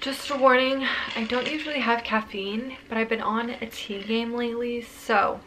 Just a warning, I don't usually have caffeine, but I've been on a tea game lately, so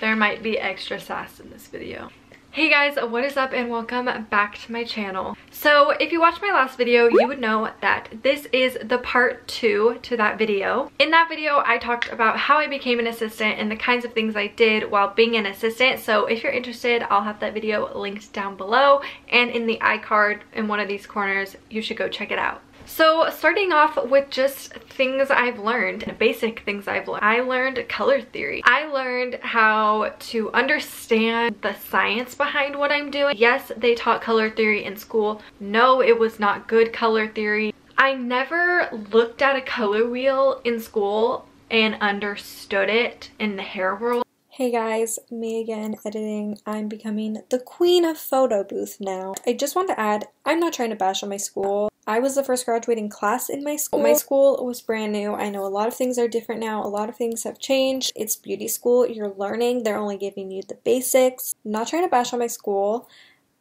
there might be extra sass in this video. Hey guys, what is up and welcome back to my channel. So if you watched my last video, you would know that this is the part 2 to that video. In that video, I talked about how I became an assistant and the kinds of things I did while being an assistant. So if you're interested, I'll have that video linked down below and in the iCard in one of these corners. You should go check it out. So starting off with just things I've learned, basic things I've learned. I learned color theory. I learned how to understand the science behind what I'm doing. Yes, they taught color theory in school. No, it was not good color theory. I never looked at a color wheel in school and understood it in the hair world. Hey guys, me again editing. I'm becoming the queen of photo booth now. I just want to add, I'm not trying to bash on my school. I was the first graduating class in my school. My school was brand new. I know a lot of things are different now. A lot of things have changed. It's beauty school. You're learning. They're only giving you the basics. I'm not trying to bash on my school.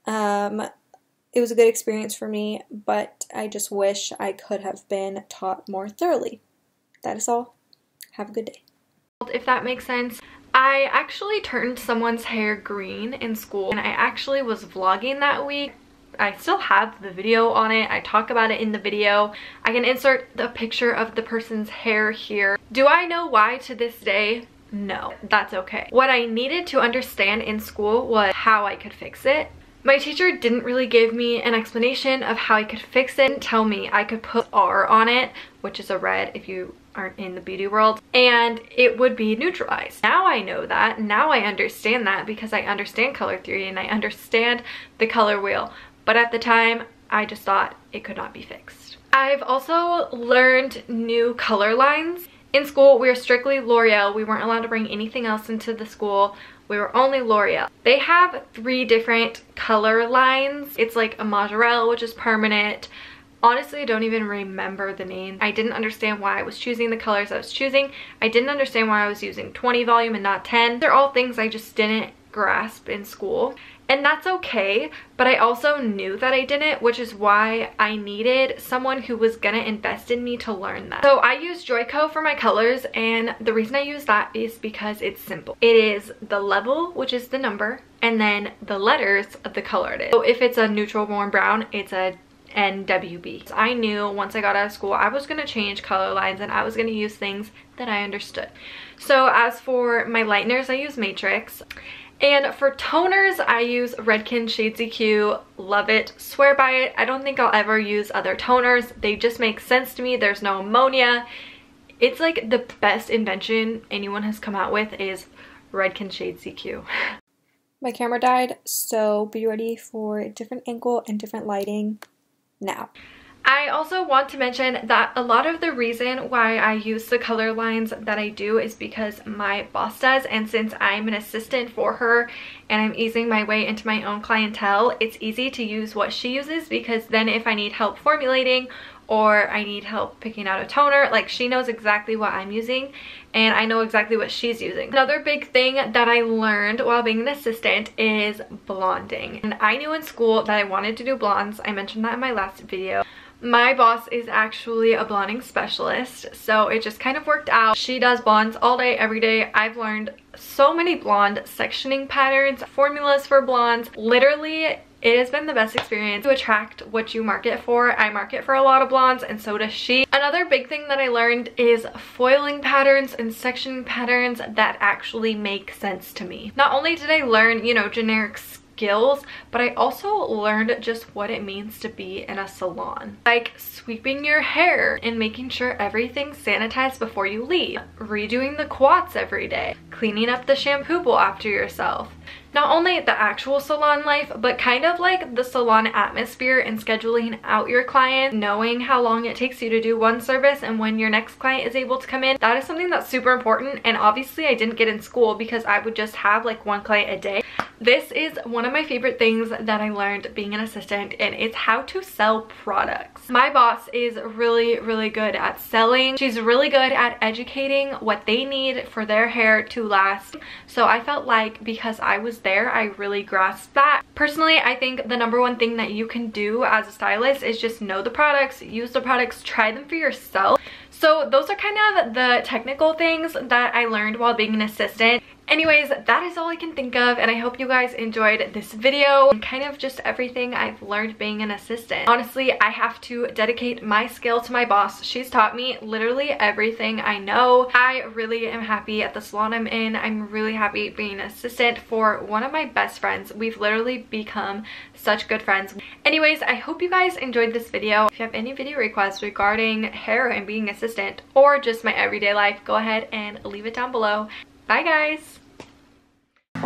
It was a good experience for me, but I just wish I could have been taught more thoroughly. That is all. Have a good day. If that makes sense. I actually turned someone's hair green in school and I actually was vlogging that week. I still have the video on it. I talk about it in the video. I can insert the picture of the person's hair here. Do I know why to this day? No, that's okay. What I needed to understand in school was how I could fix it. My teacher didn't really give me an explanation of how I could fix it and tell me I could put R on it, which is a red if you aren't in the beauty world, and it would be neutralized. Now I know that. Now I understand that because I understand color theory and I understand the color wheel. But at the time, I just thought it could not be fixed. I've also learned new color lines. In school, we were strictly L'Oreal. We weren't allowed to bring anything else into the school. We were only L'Oreal. They have 3 different color lines. It's like a Majorelle, which is permanent. Honestly, I don't even remember the name. I didn't understand why I was choosing the colors I was choosing. I didn't understand why I was using 20 volume and not 10. They're all things I just didn't grasp in school. And that's okay, but I also knew that I didn't, which is why I needed someone who was gonna invest in me to learn that. So I use Joico for my colors, and the reason I use that is because it's simple. It is the level, which is the number, and then the letters of the color it is. So if it's a neutral warm brown, it's a NWB. So I knew once I got out of school I was going to change color lines and I was going to use things that I understood. So as for my lighteners, I use Matrix. And for toners, I use Redken Shades EQ. Love it. Swear by it. I don't think I'll ever use other toners. They just make sense to me. There's no ammonia. It's like the best invention anyone has come out with is Redken Shades EQ. My camera died, so be ready for a different angle and different lighting now. I also want to mention that a lot of the reason why I use the color lines that I do is because my boss does, and since I'm an assistant for her and I'm easing my way into my own clientele, it's easy to use what she uses, because then if I need help formulating or I need help picking out a toner, like, she knows exactly what I'm using and I know exactly what she's using. Another big thing that I learned while being an assistant is blonding. And I knew in school that I wanted to do blondes. I mentioned that in my last video. My boss is actually a blonding specialist, so it just kind of worked out. She does blondes all day, every day. I've learned so many blonde sectioning patterns, formulas for blondes. Literally, it has been the best experience to attract what you market for. I market for a lot of blondes and so does she. Another big thing that I learned is foiling patterns and sectioning patterns that actually make sense to me. Not only did I learn, you know, generic skills, but I also learned just what it means to be in a salon. Like sweeping your hair and making sure everything's sanitized before you leave, redoing the quats every day, cleaning up the shampoo bowl after yourself. Not only the actual salon life, but kind of like the salon atmosphere and scheduling out your client, knowing how long it takes you to do one service and when your next client is able to come in. That is something that's super important, and obviously I didn't get in school because I would just have like one client a day. This is one of my favorite things that I learned being an assistant, and it's how to sell products. My boss is really, really good at selling. She's really good at educating what they need for their hair to last. So I felt like because I was there, I really grasped that. Personally, I think the number one thing that you can do as a stylist is just know the products, use the products, try them for yourself. So those are kind of the technical things that I learned while being an assistant. Anyways, that is all I can think of, and I hope you guys enjoyed this video and kind of just everything I've learned being an assistant. Honestly, I have to dedicate my skill to my boss. She's taught me literally everything I know. I really am happy at the salon I'm in. I'm really happy being an assistant for one of my best friends. We've literally become such good friends. Anyways, I hope you guys enjoyed this video. If you have any video requests regarding hair and being an assistant or just my everyday life, go ahead and leave it down below. Bye guys! I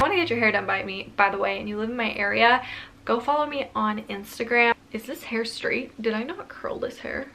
want to get your hair done by me, by the way, and you live in my area, go follow me on Instagram. Is this hair straight? Did I not curl this hair?